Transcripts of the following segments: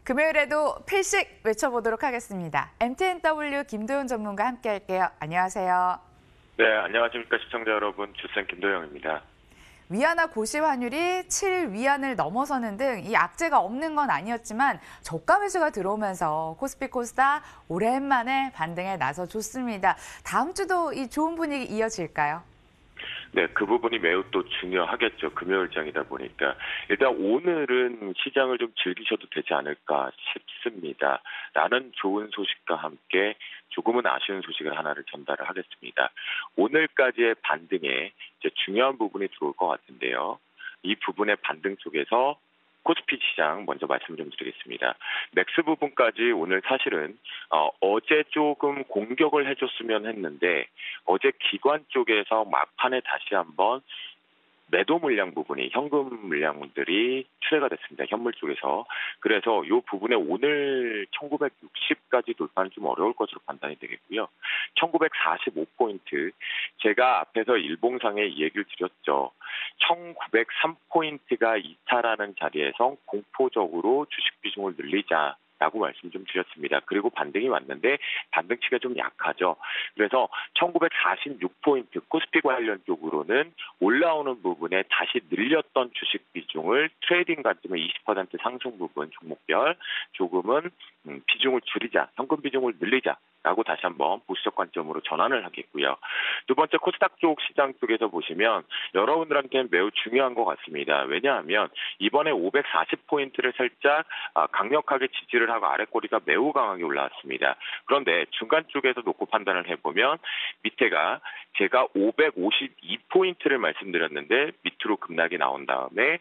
금요일에도 필식 외쳐보도록 하겠습니다. MTNW 김도영 전문가 함께 할게요. 안녕하세요. 네, 안녕하십니까 시청자 여러분. 주센 김도영입니다. 위안화 고시 환율이 7위안을 넘어서는 등 이 악재가 없는 건 아니었지만 저가 매수가 들어오면서 코스피 코스닥 오랜만에 반등에 나서줬습니다. 다음 주도 이 좋은 분위기 이어질까요? 네, 그 부분이 매우 또 중요하겠죠. 금요일장이다 보니까. 일단 오늘은 시장을 좀 즐기셔도 되지 않을까 싶습니다. 라는 좋은 소식과 함께 조금은 아쉬운 소식을 하나를 전달을 하겠습니다. 오늘까지의 반등에 이제 중요한 부분이 들어올 것 같은데요. 이 부분의 반등 속에서 코스피 시장 먼저 말씀 좀 드리겠습니다. 맥스 부분까지 오늘 사실은 어제 조금 공격을 해줬으면 했는데 어제 기관 쪽에서 막판에 다시 한번 매도 물량 부분이 현금 물량들이 출회가 됐습니다. 현물 쪽에서. 그래서 이 부분에 오늘 1960까지 돌파는 좀 어려울 것으로 판단이 되겠고요. 1945포인트 제가 앞에서 일봉상에 얘기를 드렸죠. 1903포인트가 이탈하는 자리에서 공포적으로 주식 비중을 늘리자. 라고 말씀 좀 드렸습니다. 그리고 반등이 왔는데 반등치가 좀 약하죠. 그래서 1946포인트 코스피 관련 쪽으로는 올라오는 부분에 다시 늘렸던 주식 비중을 트레이딩 관점의 20% 상승 부분 종목별 조금은 비중을 줄이자, 현금 비중을 늘리자. 라고 다시 한번 보수적 관점으로 전환을 하겠고요. 두 번째 코스닥 쪽 시장 쪽에서 보시면 여러분들한테는 매우 중요한 것 같습니다. 왜냐하면 이번에 540포인트를 살짝 강력하게 지지를 하고 아랫꼬리가 매우 강하게 올라왔습니다. 그런데 중간 쪽에서 놓고 판단을 해보면 밑에가 제가 552포인트를 말씀드렸는데 밑으로 급락이 나온 다음에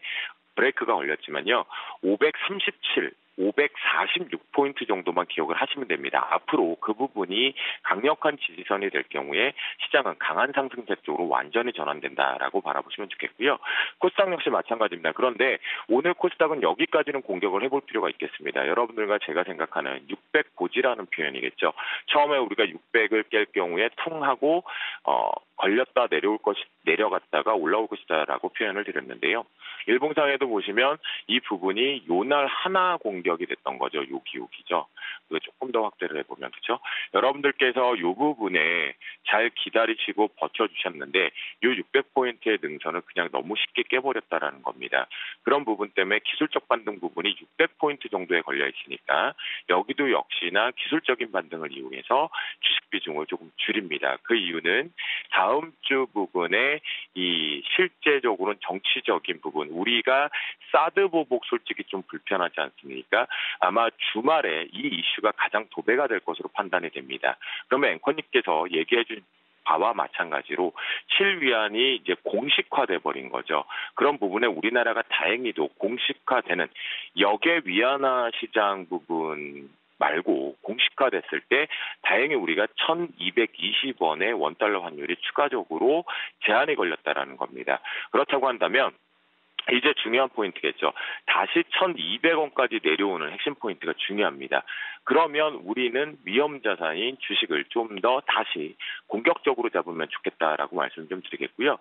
브레이크가 걸렸지만요. 537, 546포인트 정도만 기억을 하시면 됩니다. 앞으로 그 부분이 강력한 지지선이 될 경우에 시장은 강한 상승세 쪽으로 완전히 전환된다라고 바라보시면 좋겠고요. 코스닥 역시 마찬가지입니다. 그런데 오늘 코스닥은 여기까지는 공격을 해볼 필요가 있겠습니다. 여러분들과 제가 생각하는 600 고지라는 표현이겠죠. 처음에 우리가 600을 깰 경우에 퉁 하고 걸렸다 내려갔다가 올라올 것이다라고 표현을 드렸는데요. 일봉상에도 보시면 이 부분이 요날 하나 공격이 됐던 거죠. 여기죠. 그거 조금 더 확대를 해보면 그렇죠. 여러분들께서 이 부분에 잘 기다리시고 버텨주셨는데 이 600포인트의 능선을 그냥 너무 쉽게 깨버렸다라는 겁니다. 그런 부분 때문에 기술적 반등 부분이 600포인트 정도에 걸려 있으니까 여기도 역시나 기술적인 반등을 이용해서 주식 비중을 조금 줄입니다. 그 이유는 다음 주 부분에 이 실제적으로는 정치적인 부분 우리가 사드 보복 솔직히 좀 불편하지 않습니까? 아마 주말에 이 이슈가 가장 도배가 될 것으로 판단이 됩니다. 그러면 앵커님께서 얘기해준 바와 마찬가지로 7위안이 이제 공식화돼 버린 거죠. 그런 부분에 우리나라가 다행히도 공식화되는 역의 위안화 시장 부분 말고 공식화됐을 때 다행히 우리가 1220원의 원달러 환율이 추가적으로 제한이 걸렸다라는 겁니다. 그렇다고 한다면 이제 중요한 포인트겠죠. 다시 1200원까지 내려오는 핵심 포인트가 중요합니다. 그러면 우리는 위험자산인 주식을 좀 더 다시 공격적으로 잡으면 좋겠다라고 말씀 좀 드리겠고요.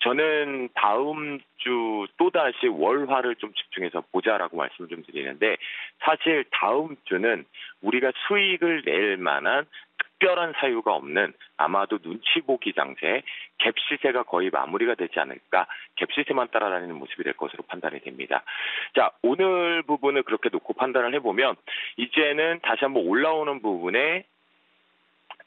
저는 다음 주 또다시 월화를 좀 집중해서 보자라고 말씀 좀 드리는데 사실 다음 주는 우리가 수익을 낼 만한 특별한 사유가 없는 아마도 눈치 보기 장세, 갭 시세가 거의 마무리가 되지 않을까, 갭 시세만 따라다니는 모습이 될 것으로 판단이 됩니다. 자, 오늘 부분을 그렇게 놓고 판단을 해보면 이제는 다시 한번 올라오는 부분에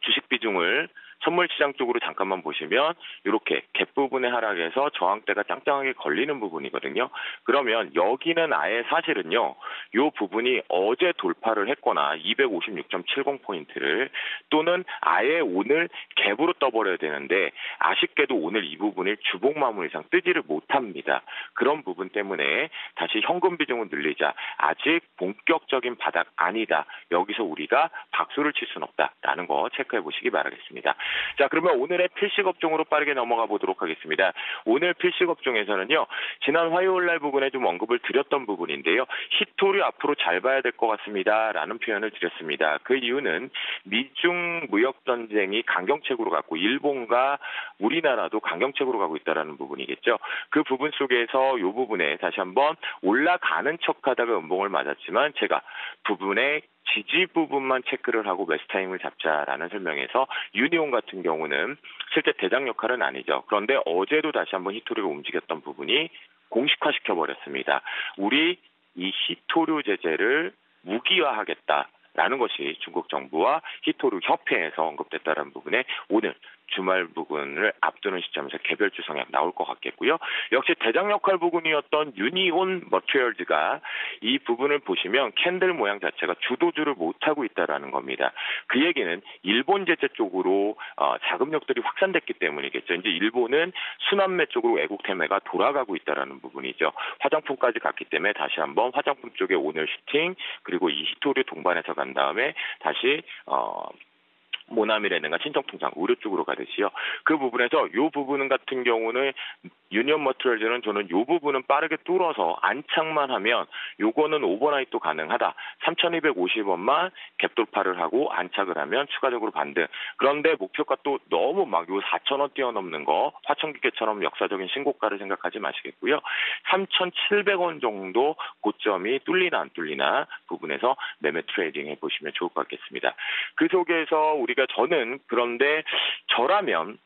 주식 비중을 선물 시장 쪽으로 잠깐만 보시면 이렇게 갭 부분의 하락에서 저항대가 짱짱하게 걸리는 부분이거든요. 그러면 여기는 아예 사실은요. 이 부분이 어제 돌파를 했거나 256.70포인트를 또는 아예 오늘 갭으로 떠버려야 되는데 아쉽게도 오늘 이 부분을 주봉 마무리 이상 뜨지를 못합니다. 그런 부분 때문에 다시 현금 비중을 늘리자. 아직 본격적인 바닥 아니다. 여기서 우리가 박수를 칠 수는 없다라는 거 체크해 보시기 바라겠습니다. 자, 그러면 오늘의 필식 업종으로 빠르게 넘어가 보도록 하겠습니다. 오늘 필식 업종에서는요, 지난 화요일 날 부분에 좀 언급을 드렸던 부분인데요. 히토류 앞으로 잘 봐야 될 것 같습니다. 라는 표현을 드렸습니다. 그 이유는 미중 무역 전쟁이 강경책으로 갔고 일본과 우리나라도 강경책으로 가고 있다는 부분이겠죠. 그 부분 속에서 이 부분에 다시 한번 올라가는 척하다가 음봉을 맞았지만 제가 부분에 지지 부분만 체크를 하고 매수 타임을 잡자라는 설명에서 유니온 같은 경우는 실제 대장 역할은 아니죠. 그런데 어제도 다시 한번 히토류가 움직였던 부분이 공식화시켜버렸습니다. 우리 이 히토류 제재를 무기화하겠다라는 것이 중국 정부와 히토류 협회에서 언급됐다는 부분에 오늘 주말 부분을 앞두는 시점에서 개별주 성향 나올 것 같겠고요. 역시 대장 역할 부분이었던 유니온 머티리얼즈가 이 부분을 보시면 캔들 모양 자체가 주도주를 못하고 있다라는 겁니다. 그 얘기는 일본 제재 쪽으로 자금력들이 확산됐기 때문이겠죠. 이제 일본은 순환매 쪽으로 외국 테매가 돌아가고 있다라는 부분이죠. 화장품까지 갔기 때문에 다시 한번 화장품 쪽에 오늘 슈팅 그리고 이 히토류 동반해서 간 다음에 다시 모나미라든가 신성통상 의료 쪽으로 가듯이요. 그 부분에서 이 부분 같은 경우는 유니온 머티리얼즈는 저는 이 부분은 빠르게 뚫어서 안착만 하면 요거는 오버나잇도 가능하다. 3,250원만 갭 돌파를 하고 안착을 하면 추가적으로 반등. 그런데 목표가 또 너무 막 요 4,000원 뛰어넘는 거 화천기계처럼 역사적인 신고가를 생각하지 마시겠고요. 3,700원 정도 고점이 뚫리나 안 뚫리나 부분에서 매매 트레이딩 해보시면 좋을 것 같겠습니다. 그 속에서 우리가 저는 그런데 저라면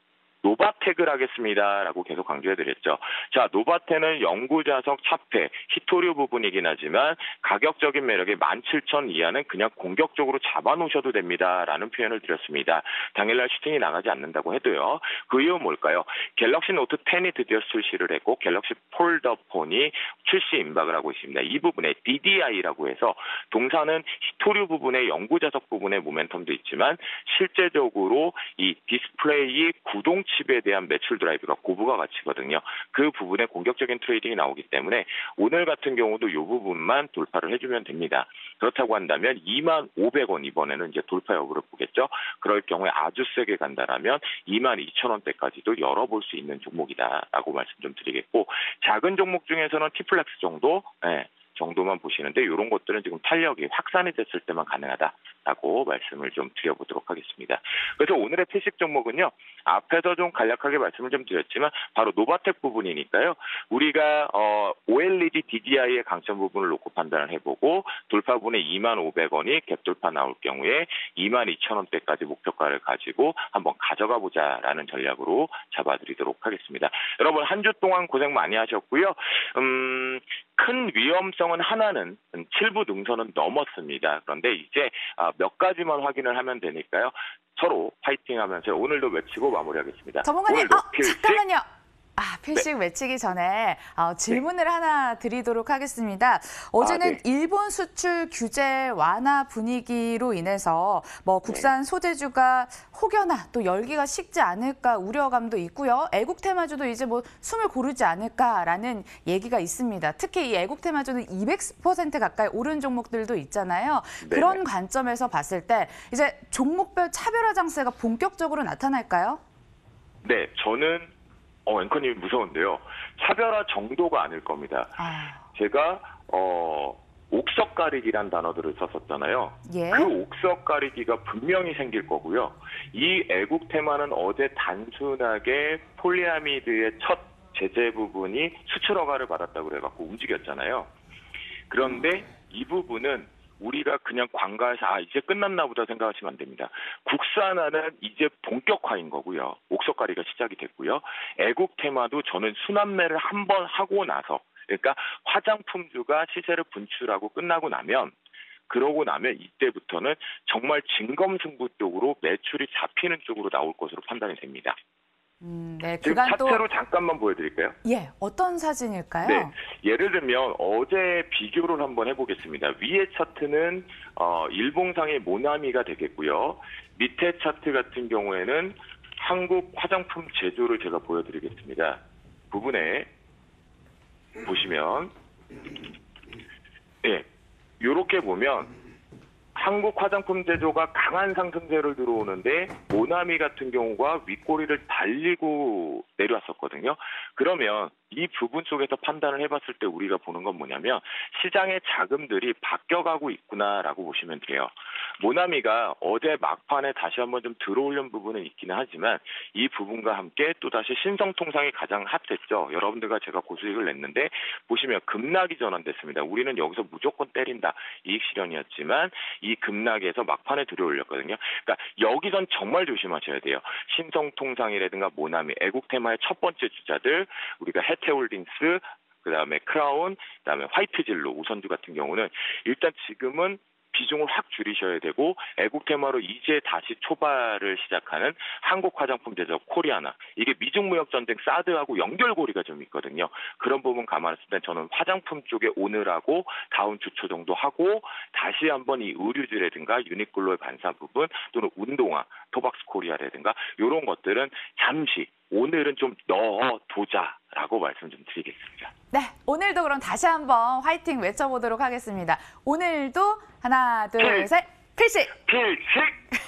노바텍을 하겠습니다라고 계속 강조해드렸죠. 자, 노바텍은 영구자석 차폐, 히토류 부분이긴 하지만 가격적인 매력이 17,000 이하는 그냥 공격적으로 잡아놓으셔도 됩니다라는 표현을 드렸습니다. 당일날 슈팅이 나가지 않는다고 해도요. 그 이유는 뭘까요? 갤럭시 노트 10이 드디어 출시를 했고 갤럭시 폴더폰이 출시 임박을 하고 있습니다. 이 부분에 DDI라고 해서 동사는 히토류 부분의 영구자석 부분의 모멘텀도 있지만 실제적으로 이 디스플레이 구동 칩에 대한 매출 드라이브가 고부가 가치거든요. 그 부분에 공격적인 트레이딩이 나오기 때문에 오늘 같은 경우도 이 부분만 돌파를 해주면 됩니다. 그렇다고 한다면 25,500원 이번에는 이제 돌파 여부를 보겠죠. 그럴 경우에 아주 세게 간다라면 22,000원대까지도 열어볼 수 있는 종목이다라고 말씀 좀 드리겠고 작은 종목 중에서는 티플렉스 정도 정도만 보시는데 이런 것들은 지금 탄력이 확산이 됐을 때만 가능하다라고 말씀을 좀 드려보도록 하겠습니다. 그래서 오늘의 필식 종목은요. 앞에서 좀 간략하게 말씀을 좀 드렸지만 바로 노바텍 부분이니까요. 우리가 OLED DDI의 강점 부분을 놓고 판단을 해보고 돌파 부분에 25,000원이 갭 돌파 나올 경우에 22,000원대까지 목표가를 가지고 한번 가져가 보자라는 전략으로 잡아드리도록 하겠습니다. 여러분 한 주 동안 고생 많이 하셨고요. 큰 위험성은 하나는 7부 능선은 넘었습니다. 그런데 이제 몇 가지만 확인을 하면 되니까요. 서로 파이팅하면서 오늘도 외치고 마무리하겠습니다. 전문가님, 잠깐만요. 필식 네. 외치기 전에 질문을 하나 드리도록 하겠습니다. 어제는 네. 일본 수출 규제 완화 분위기로 인해서 국산 소재주가 혹여나 또 열기가 식지 않을까 우려감도 있고요. 애국 테마주도 이제 숨을 고르지 않을까라는 얘기가 있습니다. 특히 이 애국 테마주는 200% 가까이 오른 종목들도 있잖아요. 네네. 그런 관점에서 봤을 때 이제 종목별 차별화 장세가 본격적으로 나타날까요? 네, 저는 앵커님이 무서운데요. 차별화 정도가 아닐 겁니다. 제가 옥석 가리기란 단어들을 썼었잖아요. 예. 그 옥석 가리기가 분명히 생길 거고요. 이 애국 테마는 어제 단순하게 폴리아미드의 첫 제재 부분이 수출 허가를 받았다고 그래갖고 움직였잖아요. 그런데 이 부분은 우리가 그냥 관가에서 이제 끝났나 보다 생각하시면 안 됩니다. 국산화는 이제 본격화인 거고요. 옥석가리가 시작이 됐고요. 애국 테마도 저는 순환매를 한번 하고 나서 그러니까 화장품주가 시세를 분출하고 끝나고 나면 그러고 나면 이때부터는 정말 진검승부 쪽으로 매출이 잡히는 쪽으로 나올 것으로 판단이 됩니다. 네, 지금 차트로 잠깐만 보여드릴까요? 예, 어떤 사진일까요? 네, 예를 들면 어제 비교를 한번 해보겠습니다. 위의 차트는 일봉상의 모나미가 되겠고요. 밑에 차트 같은 경우에는 한국 화장품 제조를 제가 보여드리겠습니다. 부분에 보시면 이렇게 보면 한국 화장품 제조가 강한 상승세를 들어오는데 모나미 같은 경우가 윗꼬리를 달리고 내려왔었거든요. 그러면 이 부분 속에서 판단을 해봤을 때 우리가 보는 건 뭐냐면 시장의 자금들이 바뀌어가고 있구나라고 보시면 돼요. 모나미가 어제 막판에 다시 한번 좀 들어오려는 부분은 있기는 하지만 이 부분과 함께 또다시 신성통상이 가장 핫했죠. 여러분들과 제가 고수익을 냈는데 보시면 급락이 전환됐습니다. 우리는 여기서 무조건 때린다. 이익 실현이었지만 이 급락에서 막판에 들어올렸거든요. 그러니까 여기선 정말 조심하셔야 돼요. 신성통상이라든가 모나미, 애국테마의 첫 번째 주자들 우리가 해태홀딩스 그다음에 크라운, 그다음에 화이트진로 우선주 같은 경우는 일단 지금은 비중을 확 줄이셔야 되고 애국 테마로 이제 다시 초발을 시작하는 한국 화장품 제조업 코리아나 이게 미중 무역 전쟁 사드하고 연결고리가 좀 있거든요. 그런 부분 감안했을 때 저는 화장품 쪽에 오늘하고 다음 주초 정도 하고 다시 한번 이 의류주라든가 유니클로의 반사 부분 또는 운동화, 토박스 코리아라든가 이런 것들은 잠시 오늘은 좀 넣어두자라고 말씀 좀 드리겠습니다. 네, 오늘도 그럼 다시 한번 화이팅 외쳐보도록 하겠습니다. 오늘도 하나, 둘, 셋, 필식! 필식!